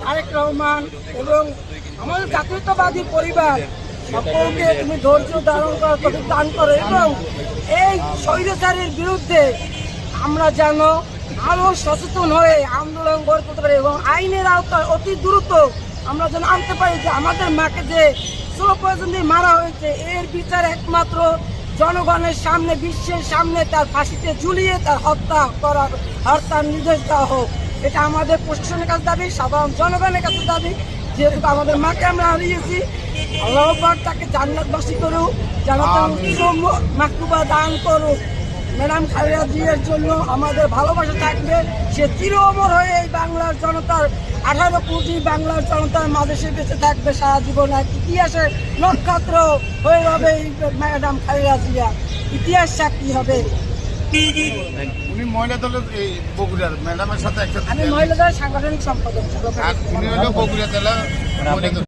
তারেক রহমান এবং আমাদের জাতীয়তাবাদী পরিবার সকলকে তুমি ধৈর্য ধারণ করার তৌফিক দান করো এবং এই স্বৈরাচারের বিরুদ্ধে আমরা যেন আরো সচেতন হয়ে আন্দোলন গড়ে তুলতে পারি এবং আইনের আওতায় অতি দ্রুত আমরা যেন আনতে পারি যে আমাদের মাকে যে স্লো পয়জন দিয়ে মারা হয়েছে এর বিচার একমাত্র জনগণের সামনে, বিশ্বের সামনে তার ফাঁসিতে ঝুলিয়ে তার হত্যার নির্দেশ দেওয়া হোক। এটা আমাদের প্রশাসনের কাছে দাবি, সাধারণ জনগণের কাছে দাবি। যেহেতু আমাদের মাকে আমরা হারিয়েছি, আল্লাহ পাক তাকে জান্নাতবাসী করুক, জান্নাতুল মাকতুবা দান করুক। ম্যাডাম খালেদা জিয়ার জন্য আমাদের ভালোবাসা থাকবে। সে চির অমর হয়ে এই বাংলার জনতার 18 কোটি বাংলার জনতার মাঝে সে বেঁচে থাকবে সারা জীবন। এক ইতিহাসের নক্ষত্র হয়ে হবে এই ম্যাডাম খালেদা জিয়া, ইতিহাস সাক্ষী হবে। উনি মহিলা দলের এই বগুড়ার ম্যাডামের সাথে একসাথে, আমি মহিলা দলের সাংগঠনিক সম্পাদক। উনি হলো বগুড়া জেলা